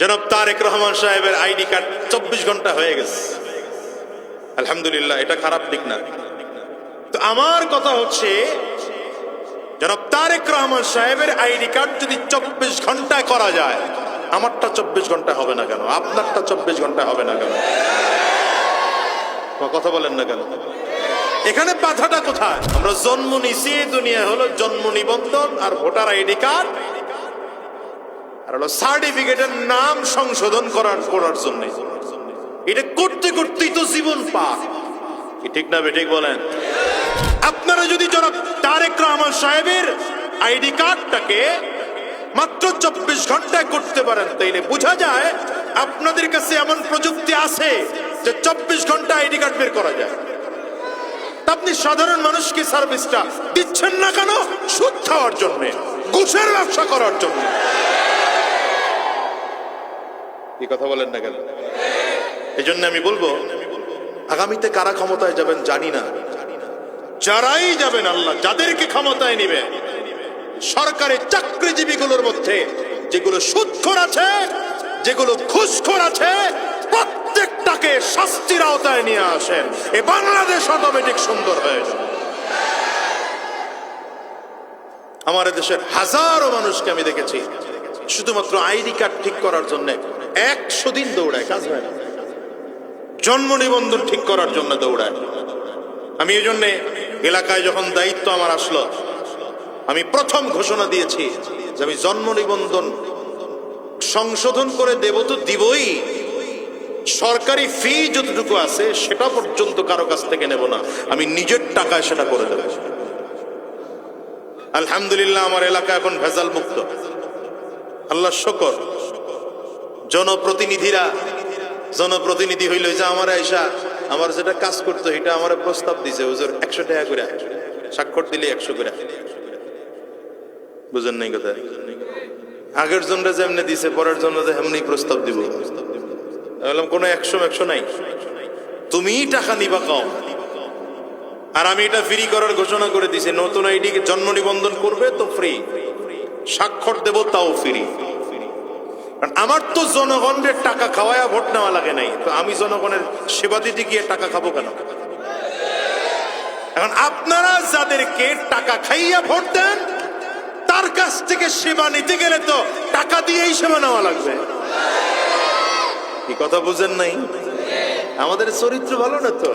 জনাব তারেক রহমান সাহেবের ID card 24 ঘন্টা হয়ে গেছে। আলহামদুলিল্লাহ, এটা খারাপ দিক না। তো আমার কথা হচ্ছে, জনাব তারেক রহমান সাহেবের আইডি কার্ড যদি 24 ঘন্টায় করা যায়, আমারটা 24 ঘন্টা হবে না কেন? আপনারটা 24 ঘন্টা হবে না কেন? কথা বলেন না কেন? এখানে বাধাটা কোথায়? আমরা জন্ম নিছি, দুনিয়া হলো জন্ম নিবন্ধন আর ভোটার আইডি কার্ড আর হলো সার্টিফিকেটের নাম সংশোধন করার জন্য। এটা করতে করতেই তো জীবন পার। কি ঠিক না বেঠিক বলেন? আপনারা যদি জনাব তারেক রহমান সাহেবের আইডি কার্ডটাকে মাত্র 24 ঘন্টায় করতে পারেন, তাইলে বোঝা যায় আপনাদের কাছে এমন প্রযুক্তি আছে যে 24 ঘন্টা আইডি কার্ড বের করা যায়। আপনি সাধারণ মানুষকে সার্ভিসটা দিচ্ছেন না কেন? সুদ খাওয়ার জন্য, ঘুষের ব্যবসা করার জন্য। কি কথা বলেন না কেন? এই জন্য আমি বলবো, আগামীতে কারা ক্ষমতায় যাবেন জানি না, যারাই যাবেন, আল্লাহ যাদেরকে ক্ষমতায় নিবে, সরকারি চাকরিজীবীগুলোর মধ্যে যেগুলো সুদখোর আছে, যেগুলো ঘুষখোর আছে, প্রত্যেকটাকে শাস্তির আওতায় নিয়ে আসেন। এই বাংলাদেশ অটোমেটিক সুন্দর হয়ে যাবে। আমার দেশের হাজারো মানুষকে আমি দেখেছি শুধুমাত্র আইডি কার্ড ঠিক করার জন্য 100 দিন দৌড়ায়, কাজ হয় না। জন্ম নিবন্ধন ঠিক করার জন্য দৌড়ায়। আমি এই জন্যে এলাকায় যখন দায়িত্ব আমার আসলো, আমি প্রথম ঘোষণা দিয়েছি যে আমি জন্ম নিবন্ধন সংশোধন করে দেব তো দিবই, সরকারি ফি যতটুকু আছে সেটা পর্যন্ত কারো কাছ থেকে নেব না, আমি নিজের টাকায় সেটা করে দেব। আলহামদুলিল্লাহ, আমার এলাকা এখন ভেজাল মুক্ত, আল্লাহ শুকর। জনপ্রতিনিধি হইল যে আমার আয়সা আমার যেটা কাজ করতো এটা আমার প্রস্তাব দিছে, হুজুর 100 টাকা করে, স্বাক্ষর দিলে 100 করে। বুঝেন নাই কথা? আগের জন্য যেমনি দিছে, পরের জন্য যে এমনি প্রস্তাব দিব। বললাম কোনো 100 নাই, তুমি টাকা নিবা কম। আর আমি এটা ফ্রি করার ঘোষণা করে দিছি, নতুন আইডি জন্ম নিবন্ধন করবে তো ফ্রি, স্বাক্ষর দেব তাও ফ্রি। আমার তো জনগণের টাকা খাওয়ায়া ভোট নেওয়া লাগে নাই, তো আমি জনগণের সেবা দিতে গিয়ে টাকা খাবো কেন? এখন আপনারা যাদেরকে টাকা খাইয়া ভোট দেন, তার কাছ থেকে সেবা নিতে গেলে তো টাকা দিয়েই সেবা নেওয়া লাগবে। কি কথা বুঝেন নাই? আমাদের চরিত্র ভালো না তো।